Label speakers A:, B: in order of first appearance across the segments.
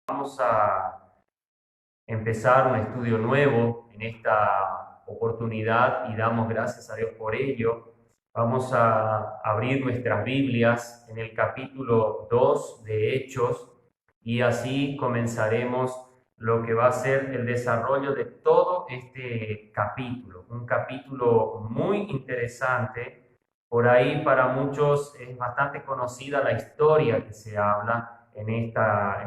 A: Vamos a empezar un estudio nuevo en esta oportunidad y damos gracias a Dios por ello. Vamos a abrir nuestras Biblias en el capítulo 2 de Hechos y así comenzaremos lo que va a ser el desarrollo de todo este capítulo. Un capítulo muy interesante. Por ahí para muchos es bastante conocida la historia que se habla en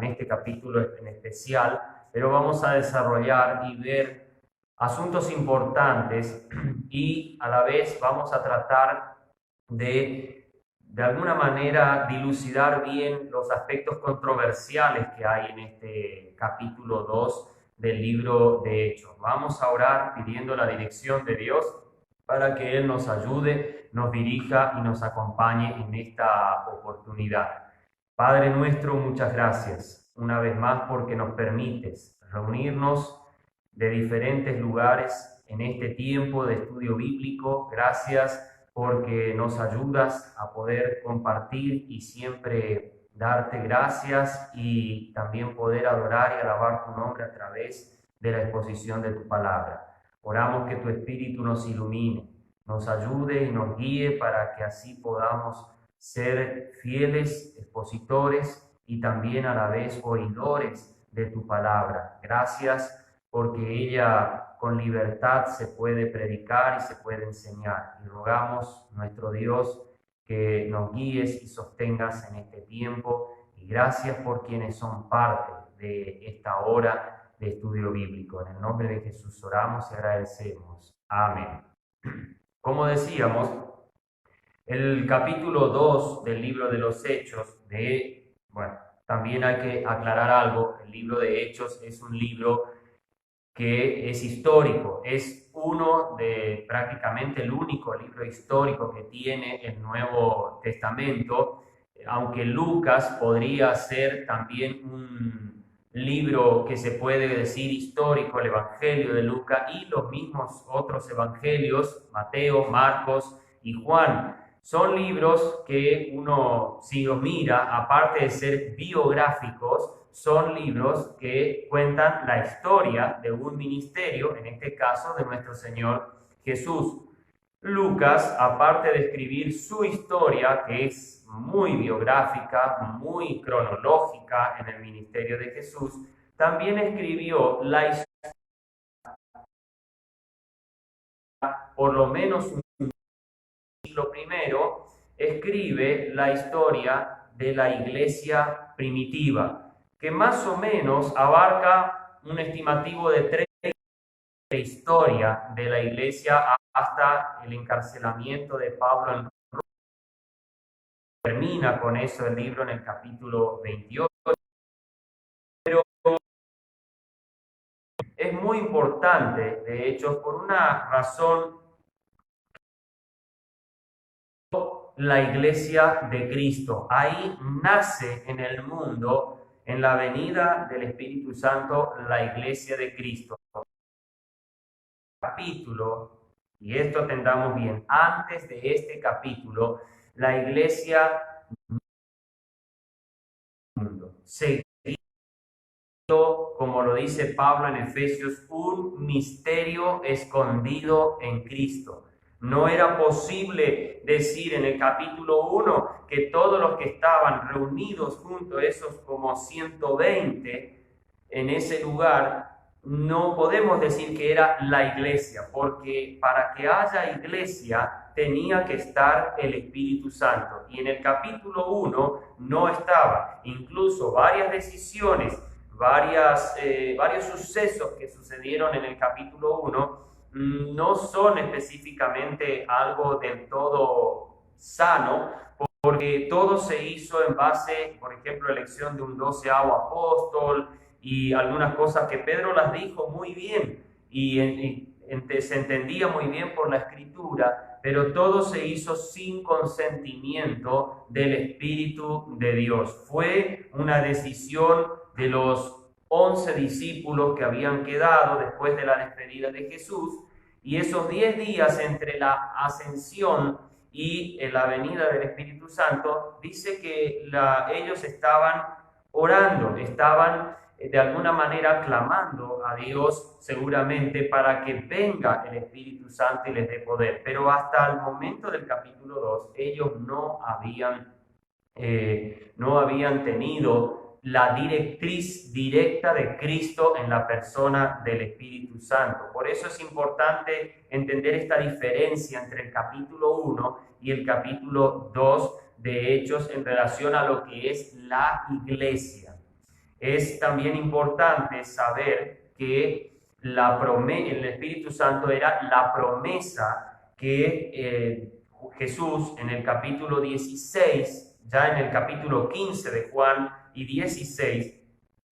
A: este capítulo en especial, pero vamos a desarrollar y ver asuntos importantes y a la vez vamos a tratar de alguna manera dilucidar bien los aspectos controversiales que hay en este capítulo 2 del libro de Hechos. Vamos a orar pidiendo la dirección de Dios para que Él nos ayude, nos dirija y nos acompañe en esta oportunidad. Padre nuestro, muchas gracias una vez más porque nos permites reunirnos de diferentes lugares en este tiempo de estudio bíblico. Gracias porque nos ayudas a poder compartir y siempre darte gracias y también poder adorar y alabar tu nombre a través de la exposición de tu palabra. Oramos que tu Espíritu nos ilumine, nos ayude y nos guíe para que así podamos ser fieles expositores y también a la vez oidores de tu palabra. Gracias porque ella con libertad se puede predicar y se puede enseñar. Y rogamos, nuestro Dios, que nos guíes y sostengas en este tiempo. Y gracias por quienes son parte de esta hora de estudio bíblico. En el nombre de Jesús oramos y agradecemos. Amén. Como decíamos, el capítulo 2 del libro de los Hechos, también hay que aclarar algo. El libro de Hechos es un libro que es histórico, es uno de prácticamente el único libro histórico que tiene el Nuevo Testamento, aunque Lucas podría ser también un libro que se puede decir histórico, el Evangelio de Lucas y los mismos otros evangelios, Mateo, Marcos y Juan. Son libros que uno, si los mira, aparte de ser biográficos, son libros que cuentan la historia de un ministerio, en este caso de nuestro Señor Jesús. Lucas, aparte de escribir su historia, que es muy biográfica, muy cronológica en el ministerio de Jesús, también escribió la historia, por lo menos un siglo primero, escribe la historia de la iglesia primitiva, que más o menos abarca un estimativo de 3 de historia de la iglesia hasta el encarcelamiento de Pablo en Roma. Termina con eso el libro en el capítulo 28. Pero es muy importante, de hecho, por una razón, la iglesia de Cristo. Ahí nace en el mundo, en la venida del Espíritu Santo, la iglesia de Cristo. Capítulo, y esto entendamos bien, antes de este capítulo, la iglesia seguía, como lo dice Pablo en Efesios, un misterio escondido en Cristo. No era posible decir en el capítulo 1 que todos los que estaban reunidos juntos, esos como 120 en ese lugar, no podemos decir que era la iglesia, porque para que haya iglesia tenía que estar el Espíritu Santo. Y en el capítulo 1 no estaba. Incluso varias decisiones, varios sucesos que sucedieron en el capítulo 1 no son específicamente algo del todo sano, porque todo se hizo en base, por ejemplo, elección de un 12º apóstol y algunas cosas que Pedro las dijo muy bien y se entendía muy bien por la escritura, pero todo se hizo sin consentimiento del Espíritu de Dios. Fue una decisión de los 11 discípulos que habían quedado después de la despedida de Jesús, y esos 10 días entre la ascensión y la venida del Espíritu Santo, dice que ellos estaban orando, estaban de alguna manera clamando a Dios seguramente para que venga el Espíritu Santo y les dé poder. Pero hasta el momento del capítulo 2, ellos no habían tenido la directriz directa de Cristo en la persona del Espíritu Santo. Por eso es importante entender esta diferencia entre el capítulo 1 y el capítulo 2 de Hechos en relación a lo que es la iglesia. Es también importante saber que el Espíritu Santo era la promesa que Jesús en el capítulo 16, ya en el capítulo 15 de Juan y 16,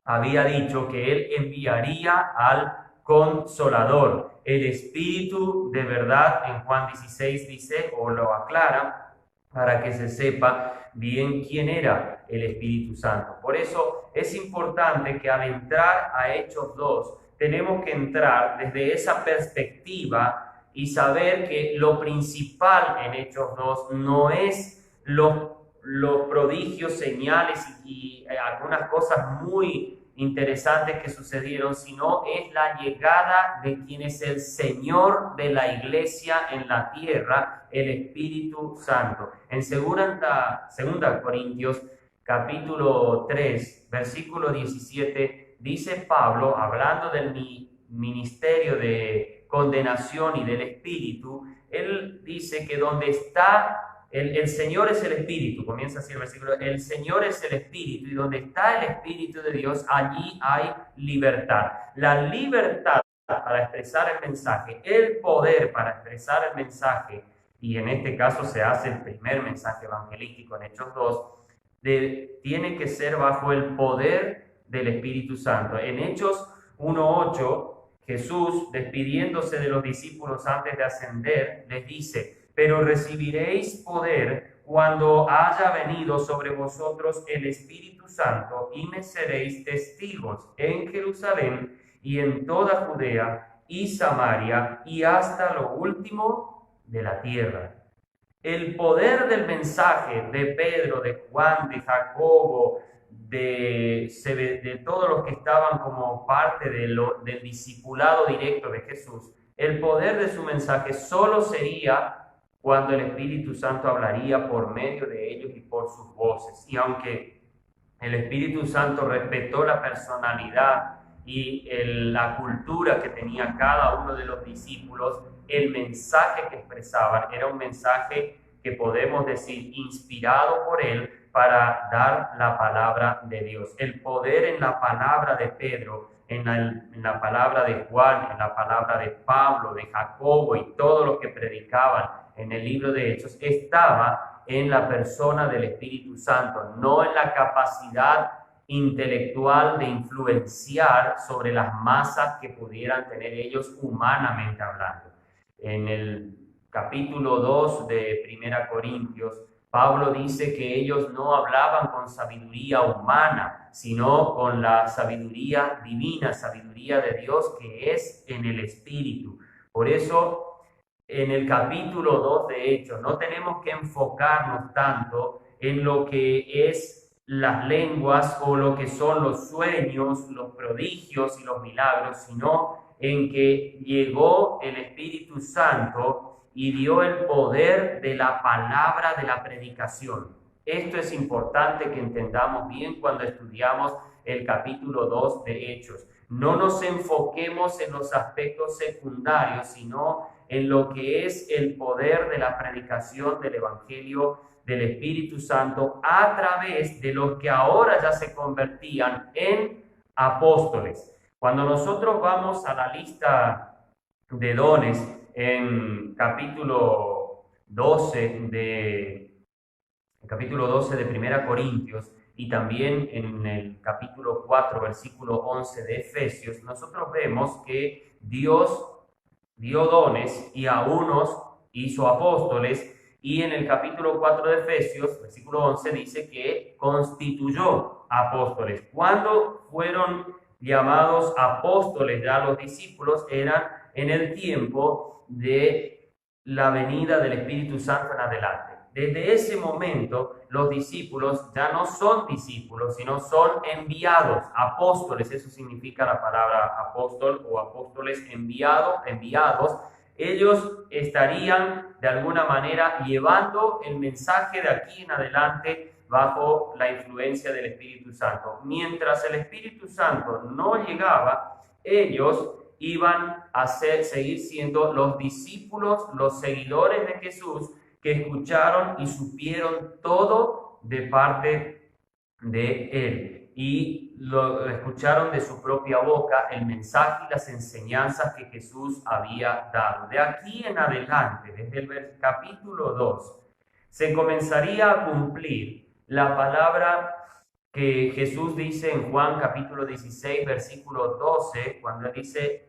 A: había dicho que Él enviaría al Consolador. El Espíritu de verdad en Juan 16 dice, o lo aclara, para que se sepa bien quién era el Espíritu Santo. Por eso es importante que al entrar a Hechos 2, tenemos que entrar desde esa perspectiva y saber que lo principal en Hechos 2 no es los prodigios, señales y algunas cosas muy interesantes que sucedieron, sino es la llegada de quien es el Señor de la iglesia en la tierra, el Espíritu Santo. En 2 Corintios capítulo 3, versículo 17, dice Pablo, hablando del ministerio de condenación y del Espíritu, él dice que donde está el Señor es el Espíritu, comienza así el versículo, el Señor es el Espíritu, y donde está el Espíritu de Dios, allí hay libertad. La libertad para expresar el mensaje, el poder para expresar el mensaje, y en este caso se hace el primer mensaje evangelístico en Hechos 2, tiene que ser bajo el poder del Espíritu Santo. En Hechos 1:8, Jesús, despidiéndose de los discípulos antes de ascender, les dice: pero recibiréis poder cuando haya venido sobre vosotros el Espíritu Santo, y me seréis testigos en Jerusalén y en toda Judea y Samaria y hasta lo último de la tierra. El poder del mensaje de Pedro, de Juan, de Jacobo, de todos los que estaban como parte del discipulado directo de Jesús, el poder de su mensaje solo sería cuando el Espíritu Santo hablaría por medio de ellos y por sus voces. Y aunque el Espíritu Santo respetó la personalidad y la cultura que tenía cada uno de los discípulos, el mensaje que expresaban era un mensaje que podemos decir inspirado por él para dar la palabra de Dios. El poder en la palabra de Pedro, en la palabra de Juan, en la palabra de Pablo, de Jacobo y todos los que predicaban en el libro de Hechos, estaba en la persona del Espíritu Santo, no en la capacidad intelectual de influenciar sobre las masas que pudieran tener ellos humanamente hablando. En el capítulo 2 de 1 Corintios, Pablo dice que ellos no hablaban con sabiduría humana, sino con la sabiduría divina, sabiduría de Dios que es en el Espíritu. Por eso, en el capítulo 2 de Hechos, no tenemos que enfocarnos tanto en lo que es las lenguas o lo que son los sueños, los prodigios y los milagros, sino en que llegó el Espíritu Santo y dio el poder de la palabra de la predicación. Esto es importante que entendamos bien cuando estudiamos el capítulo 2 de Hechos. No nos enfoquemos en los aspectos secundarios, sino en lo que es el poder de la predicación del Evangelio del Espíritu Santo a través de los que ahora ya se convertían en apóstoles. Cuando nosotros vamos a la lista de dones en capítulo 12 de 1 Corintios y también en el capítulo 4, versículo 11 de Efesios, nosotros vemos que Dios dio dones y a unos hizo apóstoles, y en el capítulo 4 de Efesios, versículo 11, dice que constituyó apóstoles. Cuando fueron llamados apóstoles ya los discípulos, eran en el tiempo de la venida del Espíritu Santo en adelante. Desde ese momento, los discípulos ya no son discípulos, sino son enviados, apóstoles. Eso significa la palabra apóstol o apóstoles enviados. Ellos estarían de alguna manera llevando el mensaje de aquí en adelante bajo la influencia del Espíritu Santo. Mientras el Espíritu Santo no llegaba, ellos iban a seguir siendo los discípulos, los seguidores de Jesús, que escucharon y supieron todo de parte de Él. Y lo escucharon de su propia boca el mensaje y las enseñanzas que Jesús había dado. De aquí en adelante, desde el capítulo 2, se comenzaría a cumplir la palabra que Jesús dice en Juan capítulo 16, versículo 12, cuando Él dice: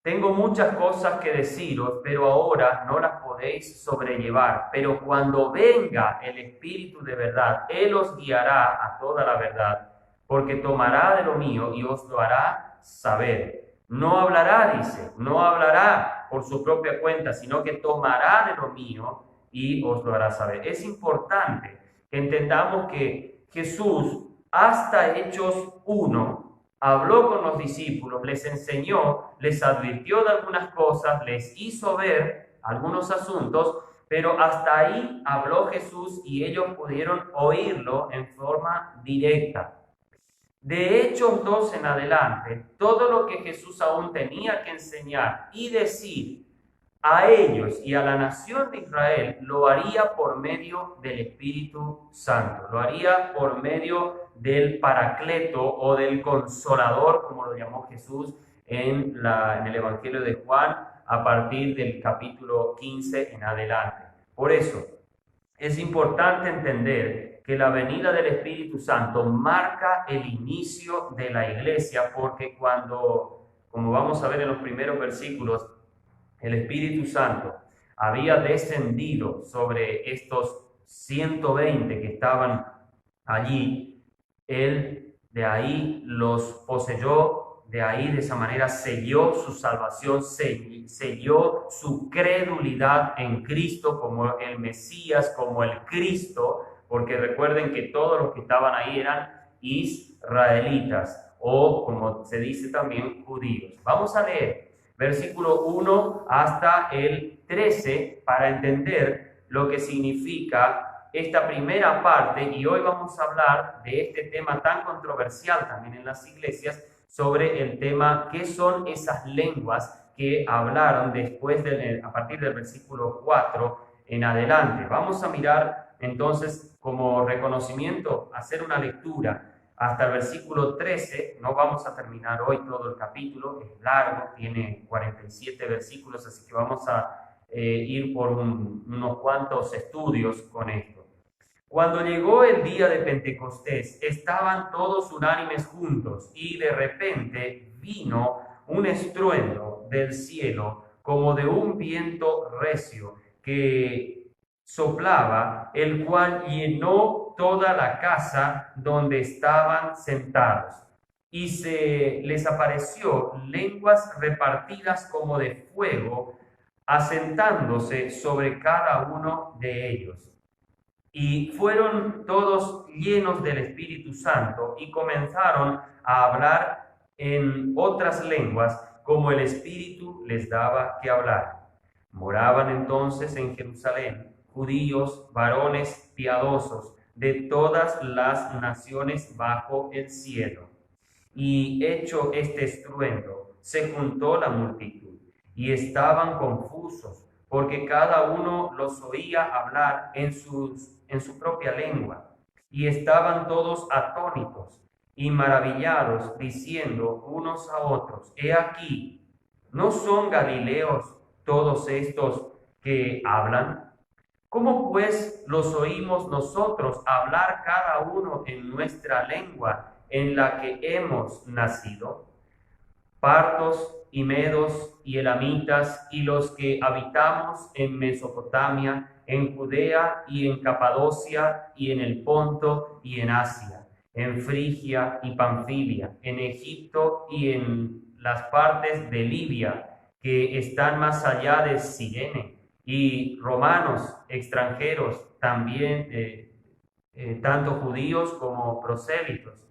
A: tengo muchas cosas que deciros, pero ahora no las podéis sobrellevar. Pero cuando venga el Espíritu de verdad, Él os guiará a toda la verdad, porque tomará de lo mío y os lo hará saber. No hablará, dice, no hablará por su propia cuenta, sino que tomará de lo mío y os lo hará saber. Es importante que entendamos que Jesús, hasta Hechos 1, habló con los discípulos, les enseñó, les advirtió de algunas cosas, les hizo ver algunos asuntos, pero hasta ahí habló Jesús y ellos pudieron oírlo en forma directa. De Hechos 2 en adelante, todo lo que Jesús aún tenía que enseñar y decir a ellos y a la nación de Israel, lo haría por medio del Espíritu Santo, lo haría por medio del Paracleto o del Consolador, como lo llamó Jesús en el Evangelio de Juan, a partir del capítulo 15 en adelante. Por eso, es importante entender que la venida del Espíritu Santo marca el inicio de la iglesia, porque cuando, como vamos a ver en los primeros versículos, el Espíritu Santo había descendido sobre estos 120 que estaban allí, Él de ahí los poseyó, de ahí de esa manera selló su salvación, selló su credulidad en Cristo como el Mesías, como el Cristo, porque recuerden que todos los que estaban ahí eran israelitas o, como se dice también, judíos. Vamos a leer versículo 1 hasta el 13 para entender lo que significa esta primera parte, y hoy vamos a hablar de este tema tan controversial también en las iglesias, sobre el tema qué son esas lenguas que hablaron después a partir del versículo 4 en adelante. Vamos a mirar entonces, como reconocimiento, hacer una lectura hasta el versículo 13. No vamos a terminar hoy todo el capítulo, es largo, tiene 47 versículos, así que vamos a ir por unos cuantos estudios con esto. Cuando llegó el día de Pentecostés, estaban todos unánimes juntos, y de repente vino un estruendo del cielo como de un viento recio que soplaba, el cual llenó toda la casa donde estaban sentados. Y se les apareció lenguas repartidas como de fuego, asentándose sobre cada uno de ellos. Y fueron todos llenos del Espíritu Santo y comenzaron a hablar en otras lenguas, como el Espíritu les daba que hablar. Moraban entonces en Jerusalén judíos, varones piadosos, de todas las naciones bajo el cielo. Y hecho este estruendo, se juntó la multitud, y estaban confusos, porque cada uno los oía hablar en su propia lengua. Y estaban todos atónitos y maravillados, diciendo unos a otros: He aquí, ¿no son galileos todos estos que hablan? ¿Cómo pues los oímos nosotros hablar cada uno en nuestra lengua en la que hemos nacido? Partos y medos y elamitas y los que habitamos en Mesopotamia, en Judea y en Capadocia y en el Ponto y en Asia, en Frigia y Panfilia, en Egipto y en las partes de Libia que están más allá de Cirene, y romanos extranjeros, también tanto judíos como prosélitos,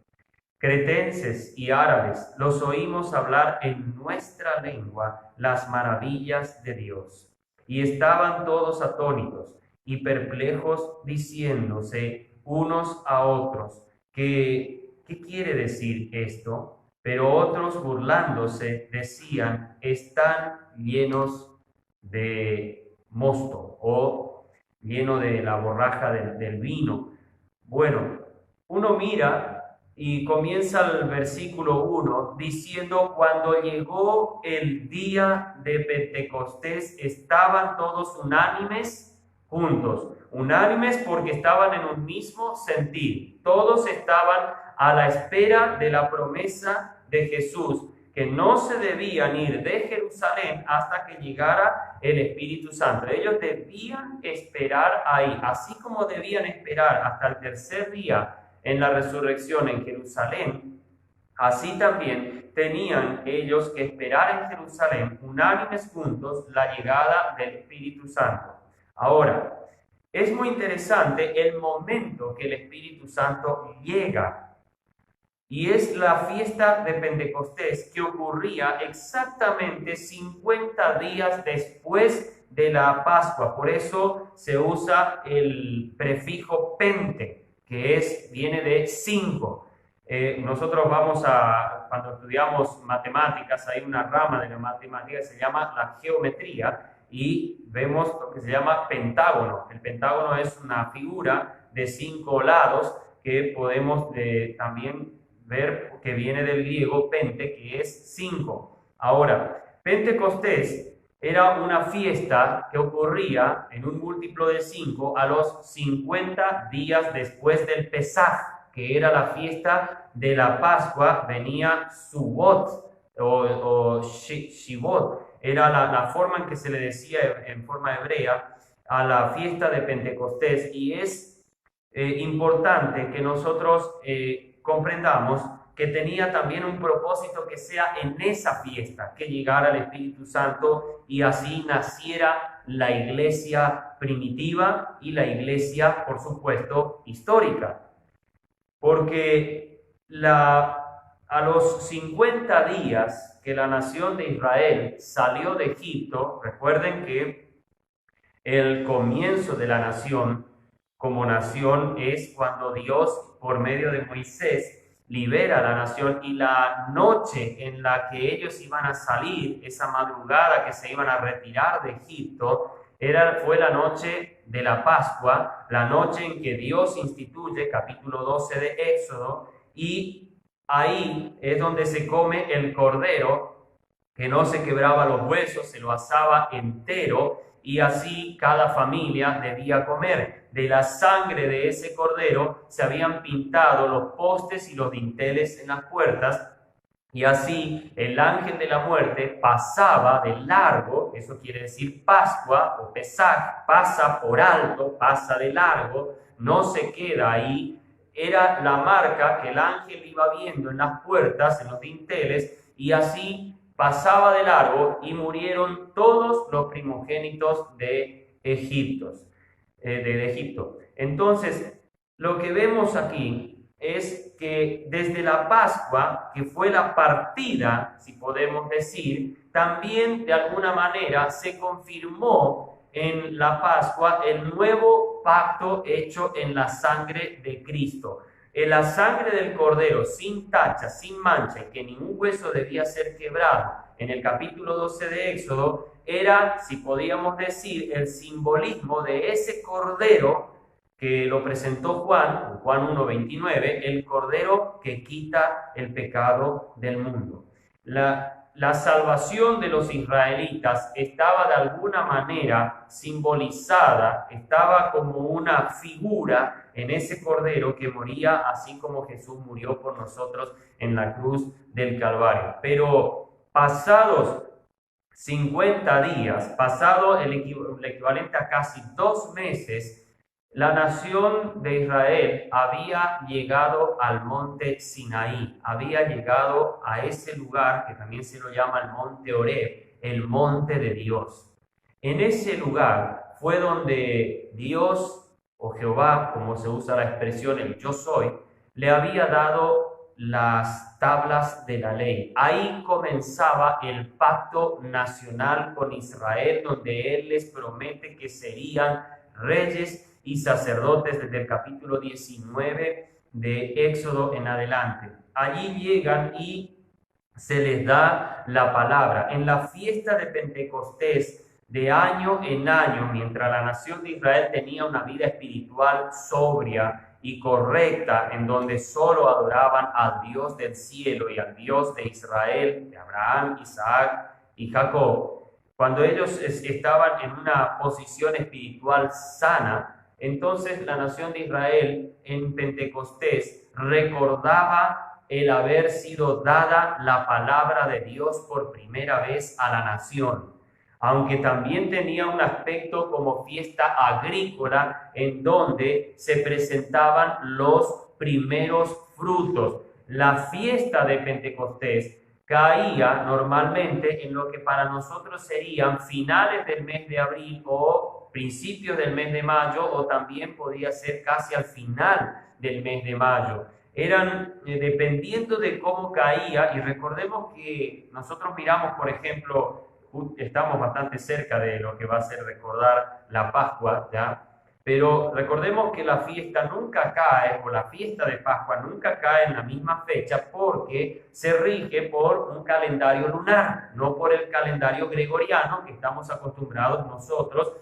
A: cretenses y árabes, los oímos hablar en nuestra lengua las maravillas de Dios. Y estaban todos atónitos y perplejos, diciéndose unos a otros, ¿qué quiere decir esto? Pero otros, burlándose, decían, están llenos de mosto o lleno de la borraja del vino. Bueno, uno mira y comienza el versículo 1 diciendo, cuando llegó el día de Pentecostés, estaban todos unánimes juntos. Unánimes porque estaban en un mismo sentir. Todos estaban a la espera de la promesa de Jesús, que no se debían ir de Jerusalén hasta que llegara el Espíritu Santo. Ellos debían esperar ahí, así como debían esperar hasta el tercer día en la resurrección en Jerusalén, así también tenían ellos que esperar en Jerusalén, unánimes juntos, la llegada del Espíritu Santo. Ahora, es muy interesante el momento que el Espíritu Santo llega, y es la fiesta de Pentecostés, que ocurría exactamente 50 días después de la Pascua. Por eso se usa el prefijo pente, que viene de 5. Nosotros cuando estudiamos matemáticas, hay una rama de la matemática que se llama la geometría, y vemos lo que se llama pentágono. El pentágono es una figura de 5 lados que podemos también ver que viene del griego pente, que es 5. Ahora, Pentecostés era una fiesta que ocurría en un múltiplo de 5 a los 50 días después del Pesaj, que era la fiesta de la Pascua. Venía Sukkot o Shivot, era la forma en que se le decía en forma hebrea a la fiesta de Pentecostés. Y es importante que nosotros comprendamos que tenía también un propósito, que sea en esa fiesta que llegara el Espíritu Santo y así naciera la iglesia primitiva y la iglesia, por supuesto, histórica. Porque a los 50 días que la nación de Israel salió de Egipto, recuerden que el comienzo de la nación como nación es cuando Dios, por medio de Moisés, libera a la nación, y la noche en la que ellos iban a salir, esa madrugada que se iban a retirar de Egipto, fue la noche de la Pascua, la noche en que Dios instituye, capítulo 12 de Éxodo, y ahí es donde se come el cordero, que no se quebraba los huesos, se lo asaba entero, y así cada familia debía comer. De la sangre de ese cordero se habían pintado los postes y los dinteles en las puertas, y así el ángel de la muerte pasaba de largo, eso quiere decir Pascua o Pesaj, pasa por alto, pasa de largo, no se queda ahí. Era la marca que el ángel iba viendo en las puertas, en los dinteles, y así pasaba de largo, y murieron todos los primogénitos de Egipto. Entonces, lo que vemos aquí es que desde la Pascua, que fue la partida, si podemos decir, también de alguna manera se confirmó en la Pascua el nuevo pacto hecho en la sangre de Cristo. En la sangre del Cordero, sin tacha, sin mancha, y que ningún hueso debía ser quebrado, en el capítulo 12 de Éxodo, era, si podíamos decir, el simbolismo de ese Cordero que lo presentó Juan 1:29, el Cordero que quita el pecado del mundo. La salvación de los israelitas estaba de alguna manera simbolizada, estaba como una figura en ese Cordero que moría así como Jesús murió por nosotros en la cruz del Calvario. Pero pasados 50 días, pasado el equivalente a casi 2 meses, la nación de Israel había llegado al monte Sinaí, había llegado a ese lugar que también se lo llama el monte Horeb, el monte de Dios. En ese lugar fue donde Dios o Jehová, como se usa la expresión el yo soy, le había dado las tablas de la ley. Ahí comenzaba el pacto nacional con Israel, donde Él les promete que serían reyes y sacerdotes desde el capítulo 19 de Éxodo en adelante. Allí llegan y se les da la palabra. En la fiesta de Pentecostés, de año en año, mientras la nación de Israel tenía una vida espiritual sobria y correcta, en donde solo adoraban al Dios del cielo y al Dios de Israel, de Abraham, Isaac y Jacob, cuando ellos estaban en una posición espiritual sana, entonces la nación de Israel en Pentecostés recordaba el haber sido dada la palabra de Dios por primera vez a la nación, aunque también tenía un aspecto como fiesta agrícola en donde se presentaban los primeros frutos. La fiesta de Pentecostés caía normalmente en lo que para nosotros serían finales del mes de abril o principios del mes de mayo, o también podía ser casi al final del mes de mayo. Eran dependiendo de cómo caía, y recordemos que nosotros miramos, por ejemplo, estamos bastante cerca de lo que va a ser recordar la Pascua, ¿ya? Pero recordemos que la fiesta nunca cae, o la fiesta de Pascua nunca cae en la misma fecha, porque se rige por un calendario lunar, no por el calendario gregoriano que estamos acostumbrados nosotros,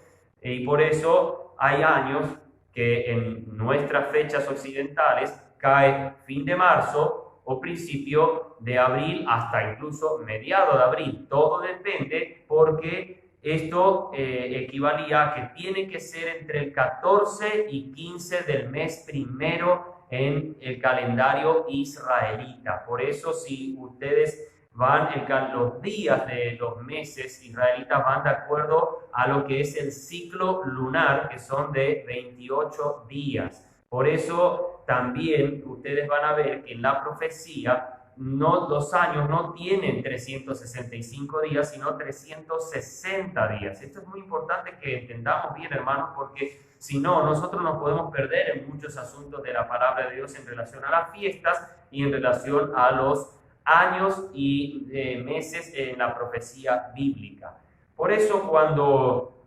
A: y por eso hay años que en nuestras fechas occidentales cae fin de marzo o principio de abril, hasta incluso mediado de abril. Todo depende, porque esto equivalía a que tiene que ser entre el 14 y 15 del mes primero en el calendario israelita. Por eso, si ustedes van, los días de los meses israelitas van de acuerdo a lo que es el ciclo lunar, que son de 28 días. Por eso también ustedes van a ver que en la profecía los años no tienen 365 días, sino 360 días. Esto es muy importante que entendamos bien, hermanos, porque si no, nosotros nos podemos perder en muchos asuntos de la palabra de Dios en relación a las fiestas y en relación a los años y meses en la profecía bíblica. Por eso, cuando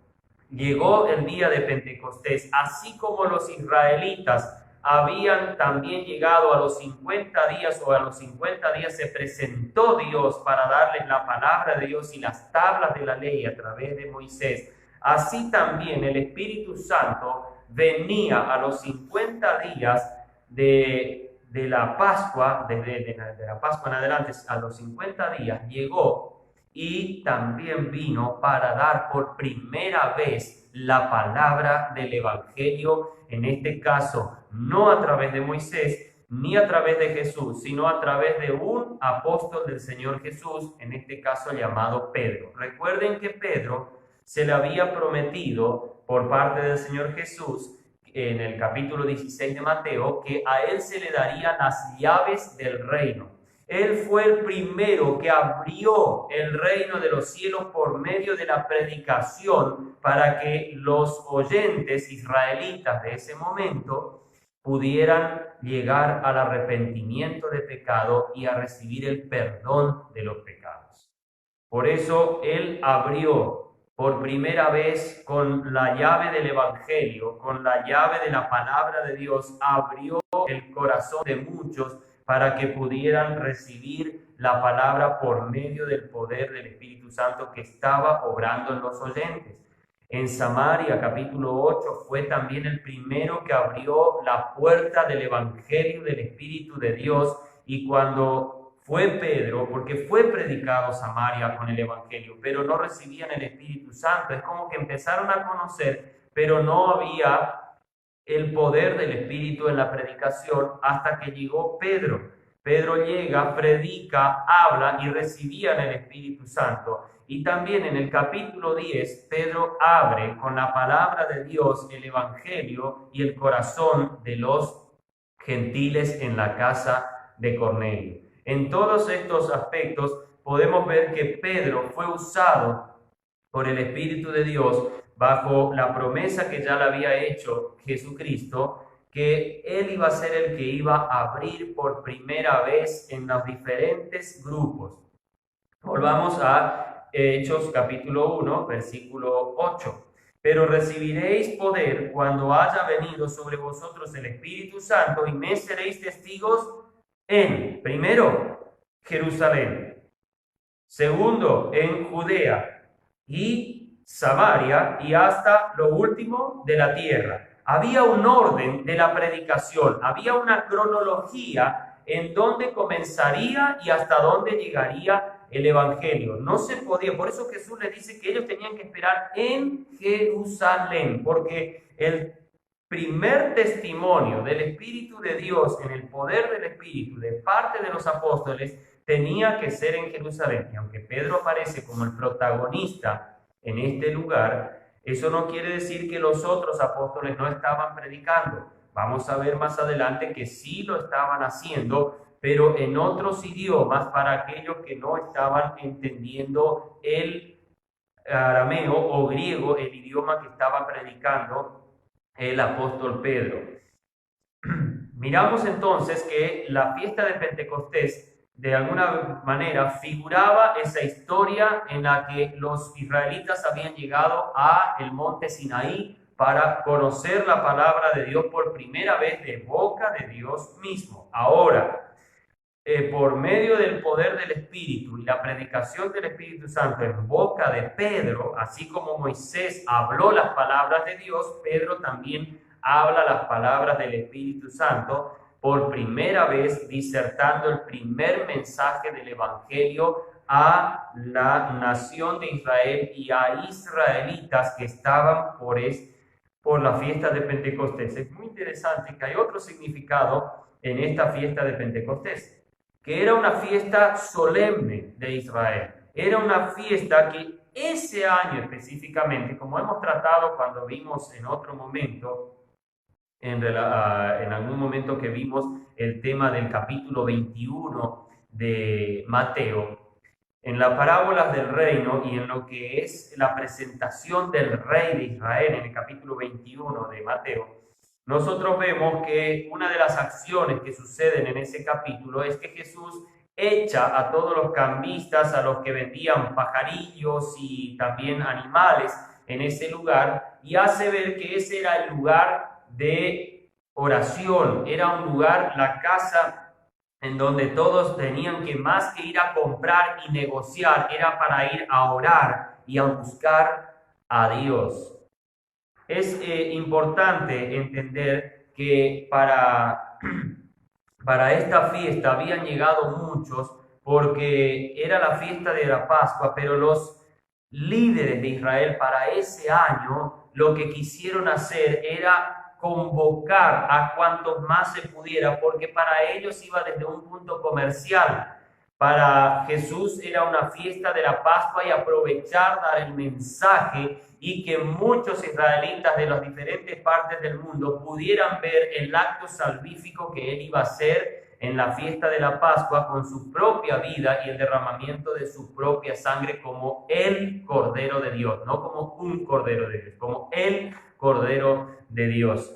A: llegó el día de Pentecostés, así como los israelitas habían también llegado a los 50 días, o a los 50 días se presentó Dios para darles la palabra de Dios y las tablas de la ley a través de Moisés, así también el Espíritu Santo venía a los 50 días de la Pascua, desde la Pascua en adelante, a los 50 días llegó, y también vino para dar por primera vez la palabra del Evangelio, en este caso no a través de Moisés ni a través de Jesús, sino a través de un apóstol del Señor Jesús, en este caso llamado Pedro. Recuerden que Pedro se le había prometido por parte del Señor Jesús en el capítulo 16 de Mateo, que a él se le darían las llaves del reino. Él fue el primero que abrió el reino de los cielos por medio de la predicación, para que los oyentes israelitas de ese momento pudieran llegar al arrepentimiento de pecado y a recibir el perdón de los pecados. Por eso Él abrió por primera vez con la llave del Evangelio, con la llave de la palabra de Dios, abrió el corazón de muchos para que pudieran recibir la palabra por medio del poder del Espíritu Santo que estaba obrando en los oyentes. En Samaria, capítulo 8, fue también el primero que abrió la puerta del Evangelio del Espíritu de Dios, y cuando fue Pedro, porque fue predicado Samaria con el Evangelio, pero no recibían el Espíritu Santo. Es como que empezaron a conocer, pero no había el poder del Espíritu en la predicación hasta que llegó Pedro. Pedro llega, predica, habla y recibían el Espíritu Santo. Y también en el capítulo 10, Pedro abre con la palabra de Dios el Evangelio y el corazón de los gentiles en la casa de Cornelio. En todos estos aspectos podemos ver que Pedro fue usado por el Espíritu de Dios bajo la promesa que ya le había hecho Jesucristo, que Él iba a ser el que iba a abrir por primera vez en los diferentes grupos. Volvamos a Hechos capítulo 1, versículo 8. Pero recibiréis poder cuando haya venido sobre vosotros el Espíritu Santo y me seréis testigos en, primero, Jerusalén, segundo, en Judea y Samaria y hasta lo último de la tierra. Había un orden de la predicación, había una cronología en donde comenzaría y hasta dónde llegaría el evangelio. No se podía, por eso Jesús les dice que ellos tenían que esperar en Jerusalén, porque el primer testimonio del Espíritu de Dios, en el poder del Espíritu, de parte de los apóstoles, tenía que ser en Jerusalén. Y aunque Pedro aparece como el protagonista en este lugar, eso no quiere decir que los otros apóstoles no estaban predicando. Vamos a ver más adelante que sí lo estaban haciendo, pero en otros idiomas para aquellos que no estaban entendiendo el arameo o griego, el idioma que estaba predicando el apóstol Pedro. Miramos entonces que la fiesta de Pentecostés de alguna manera figuraba esa historia en la que los israelitas habían llegado a el monte Sinaí para conocer la palabra de Dios por primera vez de boca de Dios mismo. Ahora, por medio del poder del Espíritu y la predicación del Espíritu Santo en boca de Pedro, así como Moisés habló las palabras de Dios, Pedro también habla las palabras del Espíritu Santo, por primera vez disertando el primer mensaje del Evangelio a la nación de Israel y a israelitas que estaban por la fiesta de Pentecostés. Es muy interesante que hay otro significado en esta fiesta de Pentecostés, que era una fiesta solemne de Israel. Era una fiesta que ese año específicamente, como hemos tratado cuando vimos en otro momento, en algún momento que vimos el tema del capítulo 21 de Mateo, en las parábolas del reino y en lo que es la presentación del rey de Israel en el capítulo 21 de Mateo, nosotros vemos que una de las acciones que suceden en ese capítulo es que Jesús echa a todos los cambistas, a los que vendían pajarillos y también animales en ese lugar, y hace ver que ese era el lugar de oración, era un lugar, la casa en donde todos tenían que más que ir a comprar y negociar, era para ir a orar y a buscar a Dios. Es importante entender que para esta fiesta habían llegado muchos porque era la fiesta de la Pascua, pero los líderes de Israel para ese año lo que quisieron hacer era convocar a cuantos más se pudiera, porque para ellos iba desde un punto comercial. Para Jesús era una fiesta de la Pascua y aprovechar, dar el mensaje y que muchos israelitas de las diferentes partes del mundo pudieran ver el acto salvífico que él iba a hacer en la fiesta de la Pascua con su propia vida y el derramamiento de su propia sangre como el Cordero de Dios, no como un Cordero de Dios, como el Cordero de Dios.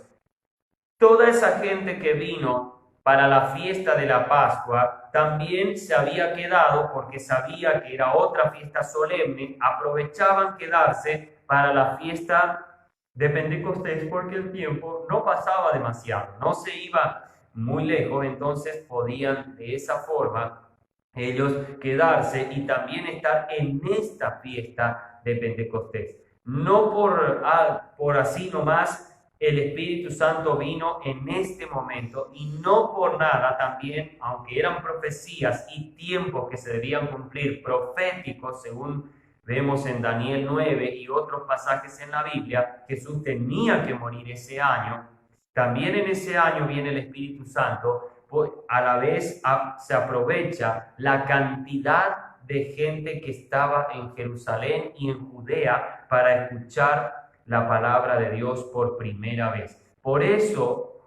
A: Toda esa gente que vino para la fiesta de la Pascua también se había quedado porque sabía que era otra fiesta solemne, aprovechaban quedarse para la fiesta de Pentecostés porque el tiempo no pasaba demasiado, no se iba muy lejos, entonces podían de esa forma ellos quedarse y también estar en esta fiesta de Pentecostés. No por así nomás el Espíritu Santo vino en este momento y no por nada también, aunque eran profecías y tiempos que se debían cumplir proféticos, según vemos en Daniel 9 y otros pasajes en la Biblia, Jesús tenía que morir ese año. También en ese año viene el Espíritu Santo, pues a la vez se aprovecha la cantidad de gente que estaba en Jerusalén y en Judea para escuchar la palabra de Dios por primera vez. Por eso,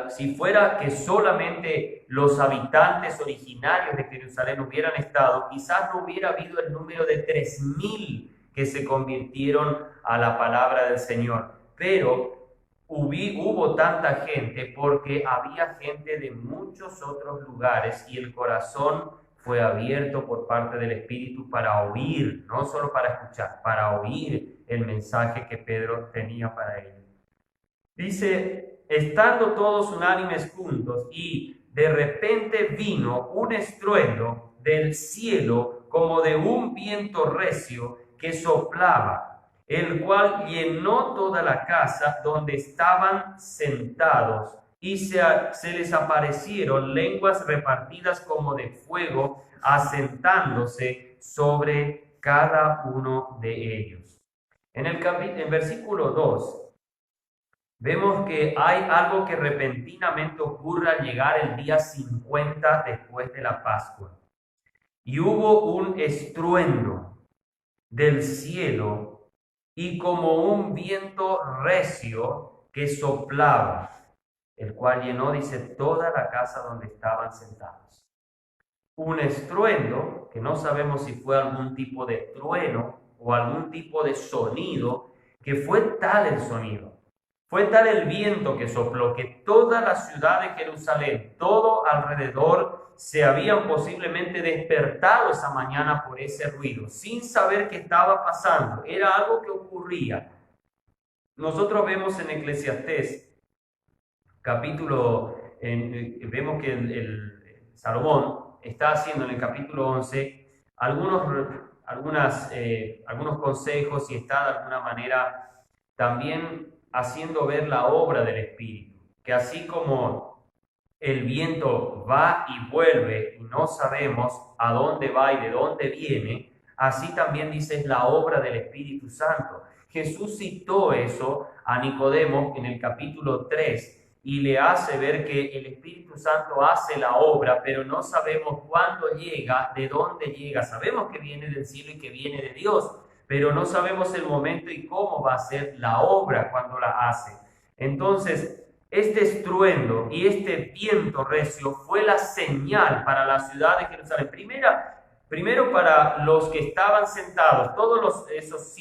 A: si fuera que solamente los habitantes originarios de Jerusalén hubieran estado, quizás no hubiera habido el número de 3.000 que se convirtieron a la palabra del Señor. Pero hubo tanta gente porque había gente de muchos otros lugares y el corazón fue abierto por parte del Espíritu para oír, no solo para escuchar, para oír el mensaje que Pedro tenía para ellos. Dice, estando todos unánimes juntos y de repente vino un estruendo del cielo como de un viento recio que soplaba, el cual llenó toda la casa donde estaban sentados, y se les aparecieron lenguas repartidas como de fuego, asentándose sobre cada uno de ellos. En versículo 2, vemos que hay algo que repentinamente ocurre al llegar el día 50 después de la Pascua. Y hubo un estruendo del cielo y como un viento recio que soplaba, el cual llenó, dice, toda la casa donde estaban sentados. Un estruendo que no sabemos si fue algún tipo de trueno o algún tipo de sonido, que fue tal el sonido, fue tal el viento que sopló, que toda la ciudad de Jerusalén, todo alrededor, se habían posiblemente despertado esa mañana por ese ruido, sin saber qué estaba pasando. Era algo que ocurría. Nosotros vemos en Eclesiastés, vemos que el Salomón está haciendo en el capítulo 11 algunos consejos y está de alguna manera también haciendo ver la obra del Espíritu, que así como el viento va y vuelve y no sabemos a dónde va y de dónde viene, así también dice es la obra del Espíritu Santo. Jesús citó eso a Nicodemo en el capítulo 3 y le hace ver que el Espíritu Santo hace la obra, pero no sabemos cuándo llega, de dónde llega. Sabemos que viene del cielo y que viene de Dios, pero no sabemos el momento y cómo va a ser la obra cuando la hace. Entonces, este estruendo y este viento recio fue la señal para la ciudad de Jerusalén. Primero para los que estaban sentados, todos esos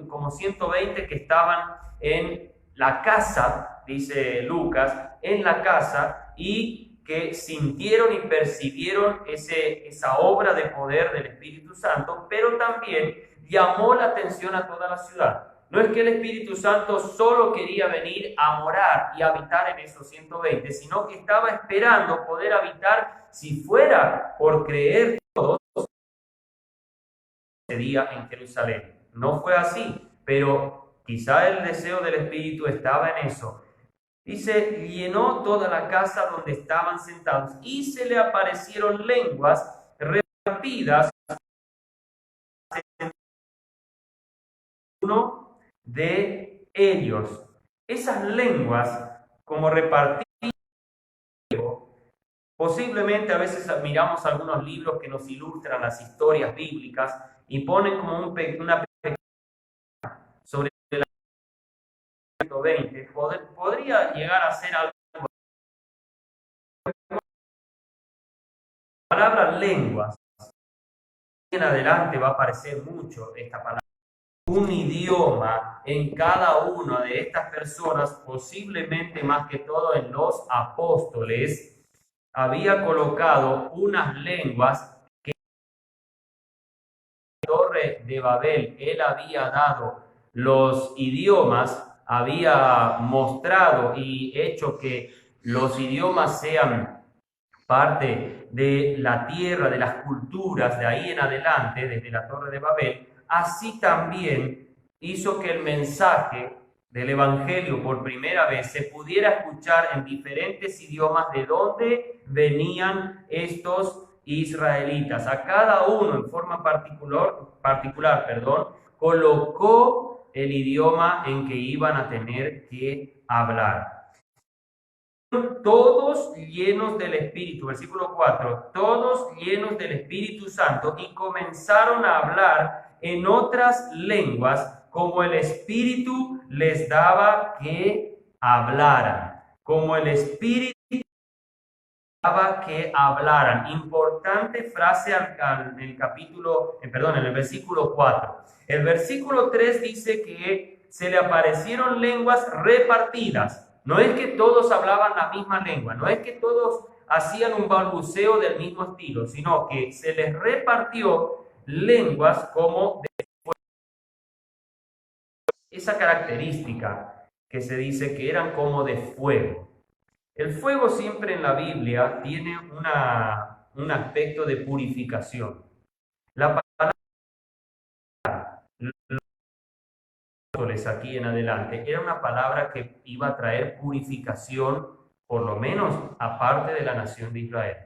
A: como 120 que estaban en la casa, dice Lucas, en la casa, y que sintieron y percibieron esa obra de poder del Espíritu Santo, pero también llamó la atención a toda la ciudad. No es que el Espíritu Santo solo quería venir a morar y habitar en esos 120, sino que estaba esperando poder habitar, si fuera por creer todos, ese día en Jerusalén. No fue así, pero quizá el deseo del Espíritu estaba en eso. Dice, llenó toda la casa donde estaban sentados y se le aparecieron lenguas repartidas uno de ellos. Esas lenguas, como repartidas, posiblemente a veces miramos algunos libros que nos ilustran las historias bíblicas y ponen como una pequeña sobre el 120. Podría llegar a ser algo. La palabra lenguas, en adelante va a aparecer mucho esta palabra. Un idioma en cada una de estas personas, posiblemente más que todo en los apóstoles, había colocado unas lenguas que en la Torre de Babel él había dado los idiomas, había mostrado y hecho que los idiomas sean parte de la tierra, de las culturas, de ahí en adelante, desde la Torre de Babel. Así también hizo que el mensaje del Evangelio por primera vez se pudiera escuchar en diferentes idiomas de dónde venían estos israelitas. A cada uno en forma particular, colocó el idioma en que iban a tener que hablar. Todos llenos del Espíritu, versículo 4, todos llenos del Espíritu Santo y comenzaron a hablar en otras lenguas como el Espíritu les daba que hablaran, como el Espíritu que hablaran. Importante frase en el en el versículo 4. El versículo 3 dice que se le aparecieron lenguas repartidas. No es que todos hablaban la misma lengua, no es que todos hacían un balbuceo del mismo estilo, sino que se les repartió lenguas como de esa característica que se dice que eran como de fuego. El fuego siempre en la Biblia tiene un aspecto de purificación. La palabra, aquí en adelante, era una palabra que iba a traer purificación, por lo menos aparte de la nación de Israel.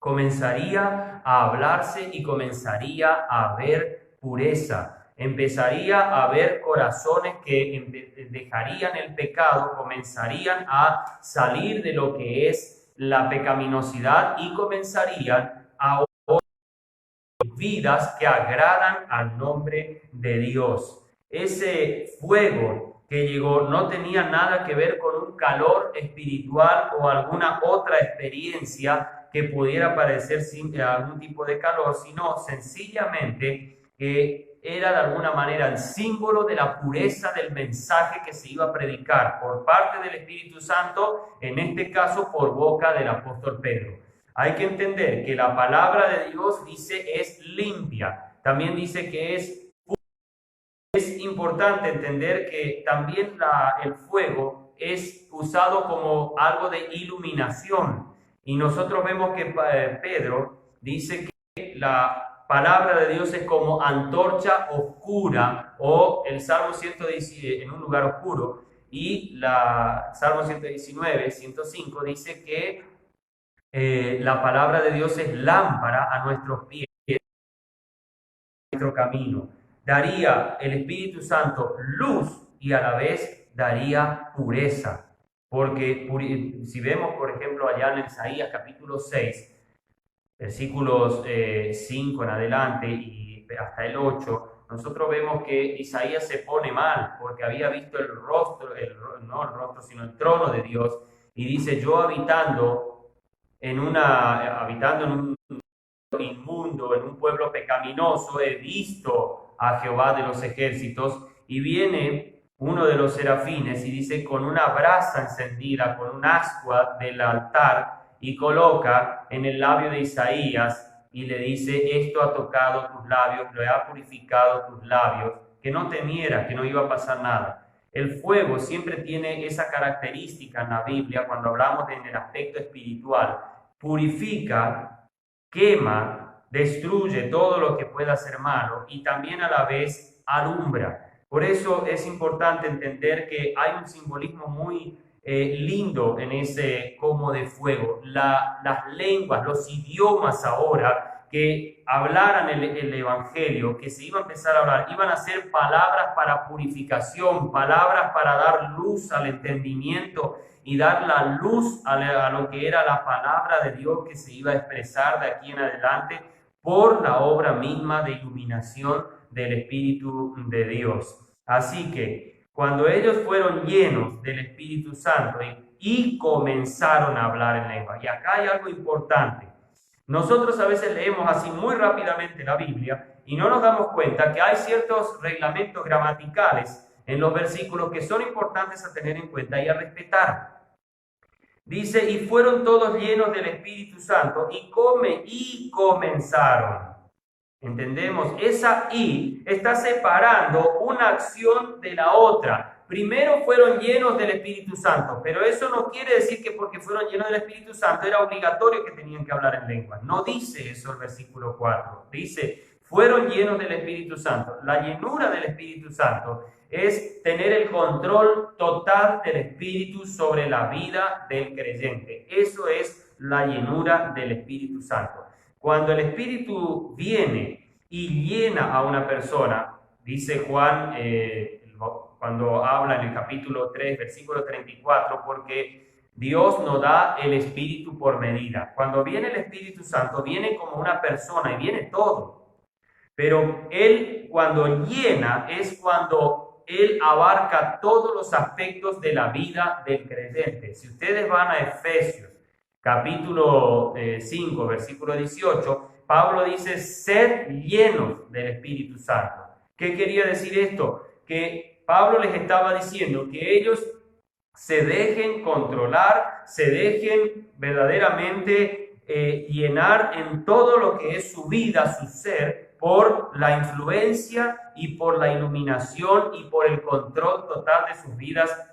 A: Comenzaría a hablarse y comenzaría a haber pureza. Empezaría a haber corazones que dejarían el pecado, comenzarían a salir de lo que es la pecaminosidad y comenzarían a vidas que agradan al nombre de Dios. Ese fuego que llegó no tenía nada que ver con un calor espiritual o alguna otra experiencia que pudiera parecer algún tipo de calor, sino sencillamente que era de alguna manera el símbolo de la pureza del mensaje que se iba a predicar por parte del Espíritu Santo, en este caso por boca del apóstol Pedro. Hay que entender que la palabra de Dios dice es limpia, también dice que es pura. Es importante entender que también el fuego es usado como algo de iluminación. Y nosotros vemos que Pedro dice que la palabra de Dios es como antorcha oscura, o el Salmo 119 en un lugar oscuro, y Salmo 119, 105 dice que la palabra de Dios es lámpara a nuestros pies, nuestro camino. Daría el Espíritu Santo luz y a la vez daría pureza. Porque si vemos, por ejemplo, allá en Isaías capítulo 6, versículos 5 en adelante y hasta el 8, nosotros vemos que Isaías se pone mal porque había visto sino el trono de Dios, y dice: yo habitando en un inmundo, en un pueblo pecaminoso, he visto a Jehová de los ejércitos. Y viene uno de los serafines y dice: con una brasa encendida, con un ascua del altar, y coloca en el labio de Isaías y le dice: esto ha tocado tus labios, lo ha purificado tus labios, que no temieras, que no iba a pasar nada. El fuego siempre tiene esa característica en la Biblia cuando hablamos en el aspecto espiritual. Purifica, quema, destruye todo lo que pueda ser malo y también a la vez alumbra. Por eso es importante entender que hay un simbolismo muy lindo en ese como de fuego. Las lenguas, los idiomas ahora que hablaran el Evangelio, que se iba a empezar a hablar, iban a ser palabras para purificación, palabras para dar luz al entendimiento y dar la luz a lo que era la palabra de Dios que se iba a expresar de aquí en adelante por la obra misma de iluminación del Espíritu de Dios. Así que cuando ellos fueron llenos del Espíritu Santo y comenzaron a hablar en lengua, y acá hay algo importante. Nosotros a veces leemos así muy rápidamente la Biblia y no nos damos cuenta que hay ciertos reglamentos gramaticales en los versículos que son importantes a tener en cuenta y a respetar. Dice: y fueron todos llenos del Espíritu Santo y comenzaron. ¿Entendemos? Esa y está separando una acción de la otra. Primero fueron llenos del Espíritu Santo, pero eso no quiere decir que porque fueron llenos del Espíritu Santo era obligatorio que tenían que hablar en lengua. No dice eso el versículo 4. Dice: fueron llenos del Espíritu Santo. La llenura del Espíritu Santo es tener el control total del Espíritu sobre la vida del creyente. Eso es la llenura del Espíritu Santo. Cuando el Espíritu viene y llena a una persona, dice Juan, cuando habla en el capítulo 3, versículo 34, porque Dios nos da el Espíritu por medida. Cuando viene el Espíritu Santo, viene como una persona y viene todo. Pero Él, cuando llena, es cuando Él abarca todos los aspectos de la vida del creyente. Si ustedes van a Efesios, capítulo 5, versículo 18, Pablo dice, sed llenos del Espíritu Santo. ¿Qué quería decir esto? Que Pablo les estaba diciendo que ellos se dejen controlar, se dejen verdaderamente llenar en todo lo que es su vida, su ser, por la influencia y por la iluminación y por el control total de sus vidas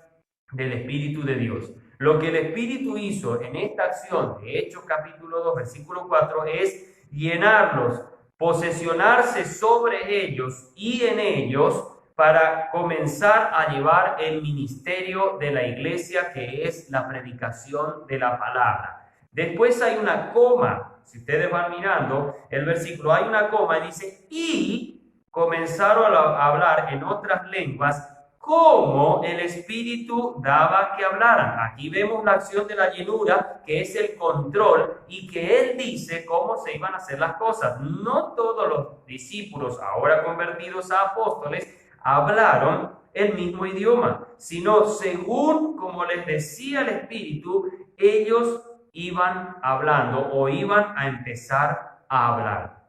A: del Espíritu de Dios. Lo que el Espíritu hizo en esta acción de Hechos capítulo 2, versículo 4, es llenarlos, posesionarse sobre ellos y en ellos para comenzar a llevar el ministerio de la iglesia, que es la predicación de la palabra. Después hay una coma, si ustedes van mirando el versículo, hay una coma y dice, y comenzaron a hablar en otras lenguas, como el Espíritu daba que hablaran. Aquí vemos la acción de la llenura, que es el control, y que Él dice cómo se iban a hacer las cosas. No todos los discípulos, ahora convertidos a apóstoles, hablaron el mismo idioma, sino según como les decía el Espíritu, ellos iban hablando o iban a empezar a hablar.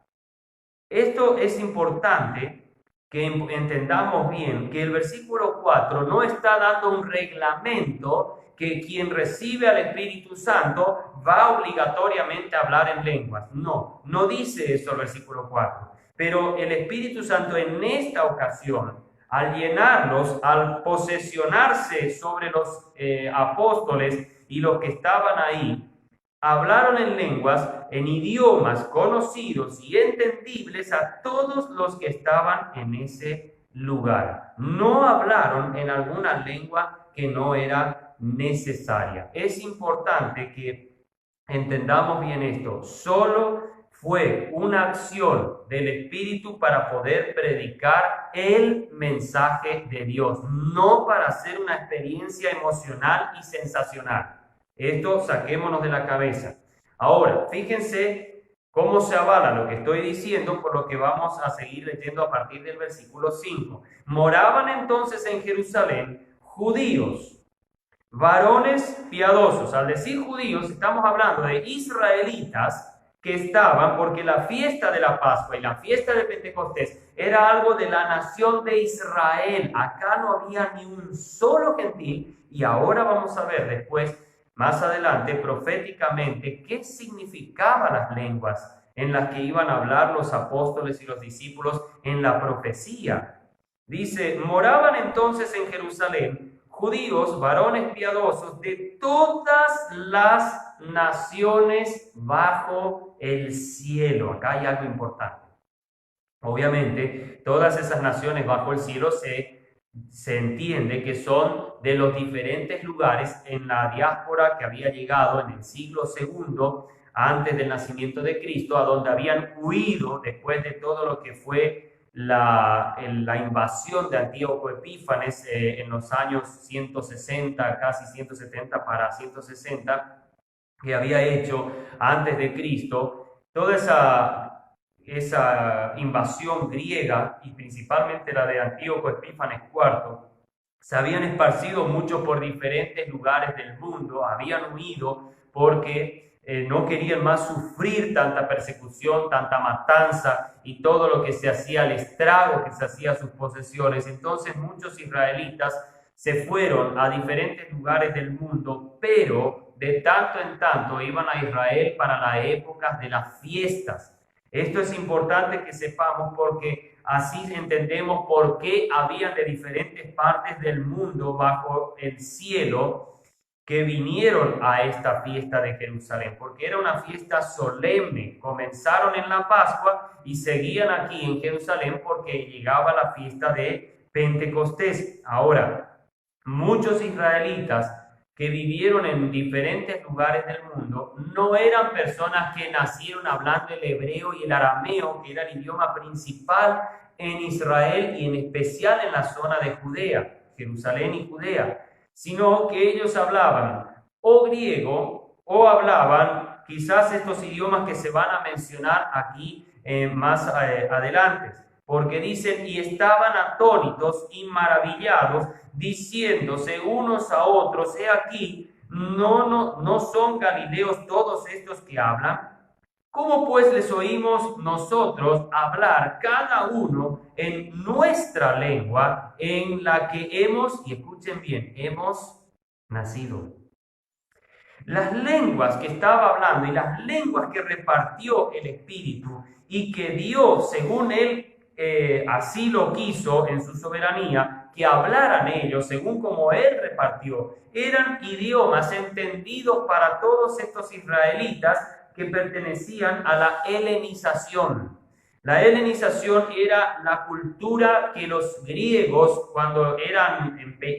A: Esto es importante que entendamos bien que el versículo 4 no está dando un reglamento que quien recibe al Espíritu Santo va obligatoriamente a hablar en lenguas. No dice eso el versículo 4. Pero el Espíritu Santo en esta ocasión, al llenarlos, al posesionarse sobre los apóstoles y los que estaban ahí, hablaron en lenguas, en idiomas conocidos y entendibles a todos los que estaban en ese lugar. No hablaron en alguna lengua que no era necesaria. Es importante que entendamos bien esto. Solo fue una acción del Espíritu para poder predicar el mensaje de Dios, no para hacer una experiencia emocional y sensacional. Esto saquémonos de la cabeza. Ahora, fíjense cómo se avala lo que estoy diciendo por lo que vamos a seguir leyendo a partir del versículo 5. Moraban entonces en Jerusalén judíos, varones piadosos. Al decir judíos, estamos hablando de israelitas que estaban, porque la fiesta de la Pascua y la fiesta de Pentecostés era algo de la nación de Israel. Acá no había ni un solo gentil, y ahora vamos a ver después, más adelante, proféticamente, qué significaban las lenguas en las que iban a hablar los apóstoles y los discípulos en la profecía. Dice, moraban entonces en Jerusalén judíos, varones piadosos de todas las naciones bajo el cielo. Acá hay algo importante. Obviamente, todas esas naciones bajo el cielo se entiende que son de los diferentes lugares en la diáspora que había llegado en el siglo II antes del nacimiento de Cristo, a donde habían huido después de todo lo que fue la invasión de Antíoco Epífanes en los años 160, casi 170 para 160, que había hecho antes de Cristo. Toda esa invasión griega, y principalmente la de Antíoco Epífanes IV, se habían esparcido mucho por diferentes lugares del mundo, habían huido porque no querían más sufrir tanta persecución, tanta matanza y todo lo que se hacía, el estrago que se hacía a sus posesiones. Entonces muchos israelitas se fueron a diferentes lugares del mundo, pero de tanto en tanto iban a Israel para las épocas de las fiestas. Esto es importante que sepamos porque así entendemos por qué habían de diferentes partes del mundo bajo el cielo que vinieron a esta fiesta de Jerusalén, porque era una fiesta solemne. Comenzaron en la Pascua y seguían aquí en Jerusalén porque llegaba la fiesta de Pentecostés. Ahora, muchos israelitas que vivieron en diferentes lugares del mundo no eran personas que nacieron hablando el hebreo y el arameo, que era el idioma principal en Israel y en especial en la zona de Judea, Jerusalén y Judea, sino que ellos hablaban o griego o hablaban quizás estos idiomas que se van a mencionar aquí más adelante, porque dicen, y estaban atónitos y maravillados, diciéndose unos a otros, he aquí, ¿No son galileos todos estos que hablan? ¿Cómo pues les oímos nosotros hablar cada uno en nuestra lengua en la que hemos, y escuchen bien, hemos nacido? Las lenguas que estaba hablando y las lenguas que repartió el Espíritu y que Dios, según él, así lo quiso en su soberanía, que hablaran ellos según como él repartió, eran idiomas entendidos para todos estos israelitas que pertenecían a la helenización. La helenización era la cultura que los griegos, cuando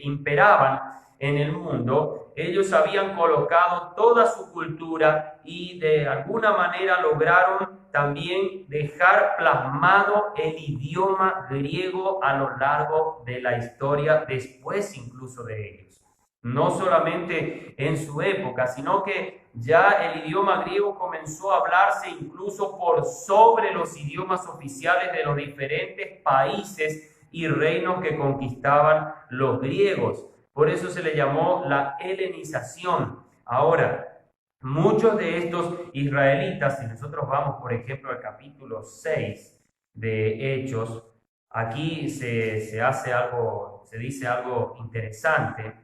A: imperaban en el mundo, ellos habían colocado toda su cultura y de alguna manera lograron también dejar plasmado el idioma griego a lo largo de la historia, después incluso de ellos. No solamente en su época, sino que ya el idioma griego comenzó a hablarse incluso por sobre los idiomas oficiales de los diferentes países y reinos que conquistaban los griegos. Por eso se le llamó la helenización. Ahora, muchos de estos israelitas, si nosotros vamos, por ejemplo, al capítulo 6 de Hechos, aquí se dice algo interesante.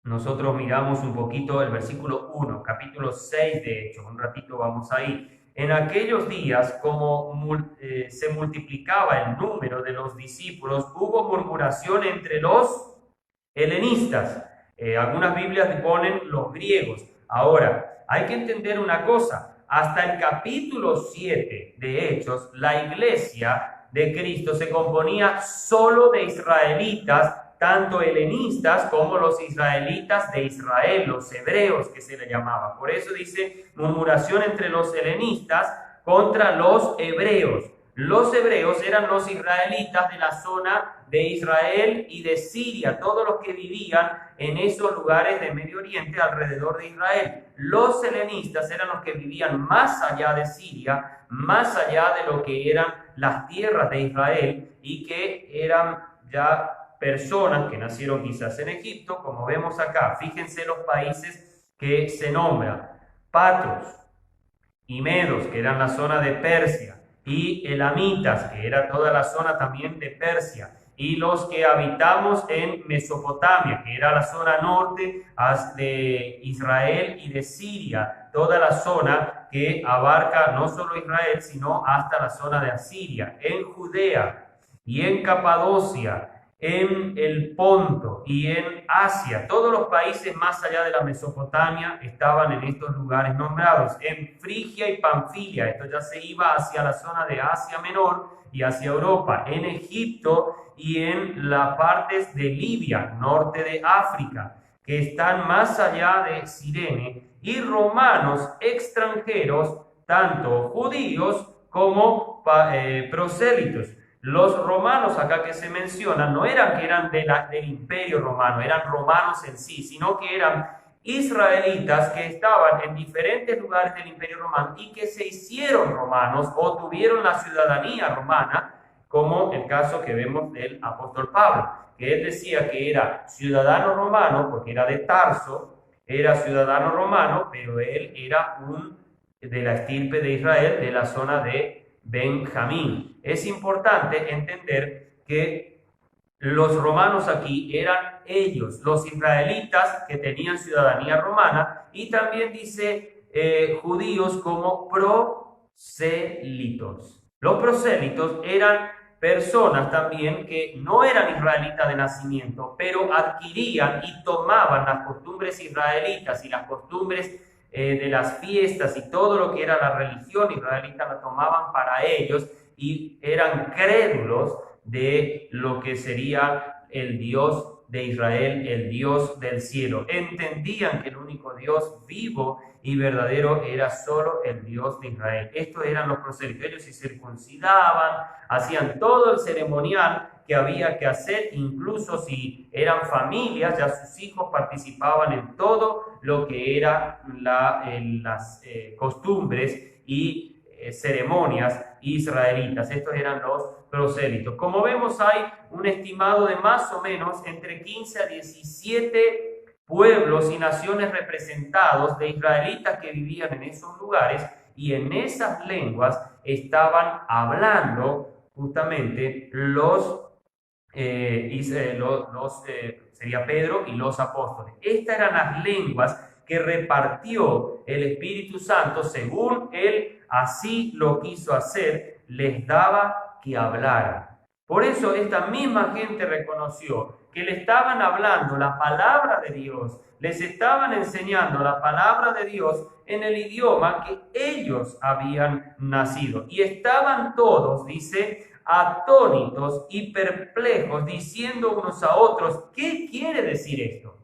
A: Nosotros miramos un poquito el versículo 1, capítulo 6 de Hechos, un ratito vamos ahí. En aquellos días, como se multiplicaba el número de los discípulos, hubo murmuración entre los helenistas. Algunas Biblias ponen los griegos. Ahora, hay que entender una cosa. Hasta el capítulo 7 de Hechos, la iglesia de Cristo se componía solo de israelitas, tanto helenistas como los israelitas de Israel, los hebreos que se le llamaba. Por eso dice murmuración entre los helenistas contra los hebreos. Los hebreos eran los israelitas de la zona de Israel y de Siria, todos los que vivían en esos lugares de Medio Oriente alrededor de Israel. Los helenistas eran los que vivían más allá de Siria, más allá de lo que eran las tierras de Israel y que eran ya personas que nacieron quizás en Egipto, como vemos acá. Fíjense los países que se nombran: Patros y Medos, que eran la zona de Persia, y elamitas, que era toda la zona también de Persia, y los que habitamos en Mesopotamia, que era la zona norte de Israel y de Siria, toda la zona que abarca no solo Israel, sino hasta la zona de Asiria, en Judea y en Capadocia, en el Ponto y en Asia. Todos los países más allá de la Mesopotamia estaban en estos lugares nombrados. En Frigia y Panfilia, esto ya se iba hacia la zona de Asia Menor y hacia Europa. En Egipto y en las partes de Libia, norte de África, que están más allá de Cirene, y romanos extranjeros, tanto judíos como prosélitos. Los romanos acá que se mencionan no eran que eran del imperio romano, eran romanos en sí, sino que eran israelitas que estaban en diferentes lugares del imperio romano y que se hicieron romanos o tuvieron la ciudadanía romana, como el caso que vemos del apóstol Pablo, que él decía que era ciudadano romano porque era de Tarso, era ciudadano romano, pero él era de la estirpe de Israel, de la zona de Benjamín. Es importante entender que los romanos aquí eran ellos, los israelitas que tenían ciudadanía romana, y también dice judíos como prosélitos. Los prosélitos eran personas también que no eran israelitas de nacimiento, pero adquirían y tomaban las costumbres israelitas y las costumbres de las fiestas y todo lo que era la religión israelita la tomaban para ellos y eran crédulos de lo que sería el Dios de Israel, el Dios del cielo. Entendían que el único Dios vivo y verdadero era solo el Dios de Israel. Estos eran los prosélitos. Ellos se circuncidaban, hacían todo el ceremonial que había que hacer, incluso si eran familias, ya sus hijos participaban en todo lo que eran las costumbres y ceremonias israelitas. Estos eran los prosélitos. Como vemos, hay un estimado de más o menos entre 15 a 17 pueblos y naciones representados de israelitas que vivían en esos lugares, y en esas lenguas estaban hablando justamente sería Pedro y los apóstoles. Estas eran las lenguas que repartió el Espíritu Santo según él así lo quiso hacer, les daba que hablaran. Por eso esta misma gente reconoció que le estaban hablando la palabra de Dios, les estaban enseñando la palabra de Dios en el idioma que ellos habían nacido. Y estaban todos, dice, atónitos y perplejos, diciendo unos a otros, ¿qué quiere decir esto?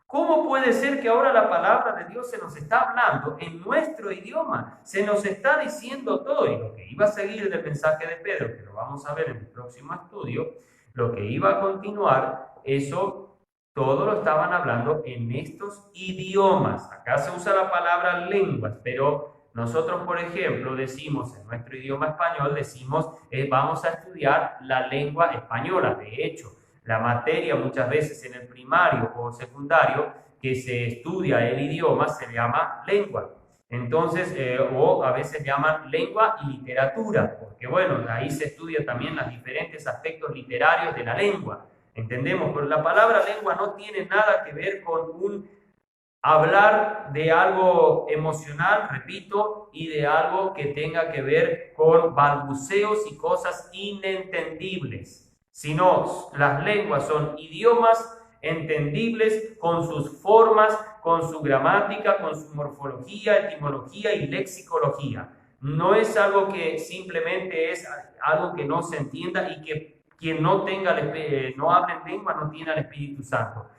A: ¿Cómo puede ser que ahora la palabra de Dios se nos está hablando en nuestro idioma? Se nos está diciendo todo. Y lo que iba a seguir del mensaje de Pedro, que lo vamos a ver en el próximo estudio, lo que iba a continuar, eso todo lo estaban hablando en estos idiomas. Acá se usa la palabra lenguas, pero nosotros, por ejemplo, decimos en nuestro idioma español, decimos, vamos a estudiar la lengua española. De hecho, la materia muchas veces en el primario o secundario que se estudia el idioma se llama lengua. Entonces, o a veces llaman lengua y literatura, porque bueno, ahí se estudia también los diferentes aspectos literarios de la lengua. Entendemos, pero la palabra lengua no tiene nada que ver con un hablar de algo emocional, repito, y de algo que tenga que ver con balbuceos y cosas inentendibles, sino las lenguas son idiomas entendibles con sus formas, con su gramática, con su morfología, etimología y lexicología. No es algo que simplemente es algo que no se entienda y que quien no hable en lengua no tiene al Espíritu Santo.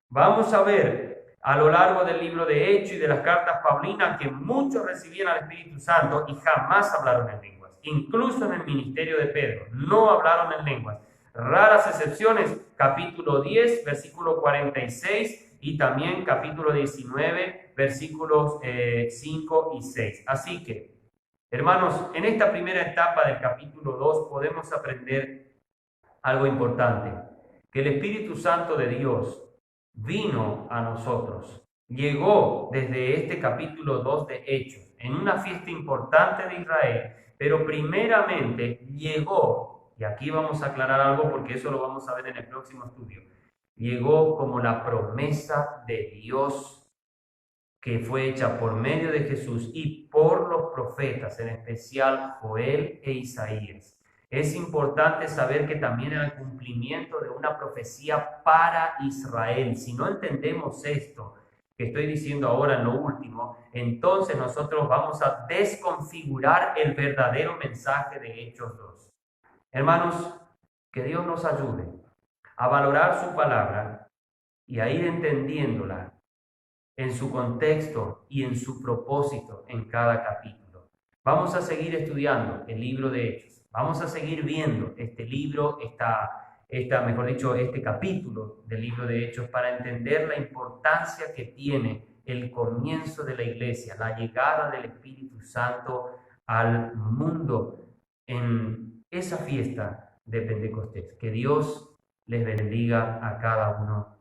A: Vamos a ver a lo largo del libro de Hechos y de las cartas paulinas que muchos recibían al Espíritu Santo y jamás hablaron en lenguas. Incluso en el ministerio de Pedro no hablaron en lenguas. Raras excepciones, capítulo 10, versículo 46 y también capítulo 19, versículos 5 y 6. Así que, hermanos, en esta primera etapa del capítulo 2 podemos aprender algo importante, que el Espíritu Santo de Dios vino a nosotros, llegó desde este capítulo 2 de Hechos, en una fiesta importante de Israel, pero primeramente llegó, y aquí vamos a aclarar algo porque eso lo vamos a ver en el próximo estudio, llegó como la promesa de Dios que fue hecha por medio de Jesús y por los profetas, en especial Joel e Isaías. Es importante saber que también era el cumplimiento de una profecía para Israel. Si no entendemos esto que estoy diciendo ahora en lo último, entonces nosotros vamos a desconfigurar el verdadero mensaje de Hechos 2. Hermanos, que Dios nos ayude a valorar su palabra y a ir entendiéndola en su contexto y en su propósito en cada capítulo. Vamos a seguir estudiando el libro de Hechos. Vamos a seguir viendo este libro, este capítulo del libro de Hechos para entender la importancia que tiene el comienzo de la iglesia, la llegada del Espíritu Santo al mundo en esa fiesta de Pentecostés. Que Dios les bendiga a cada uno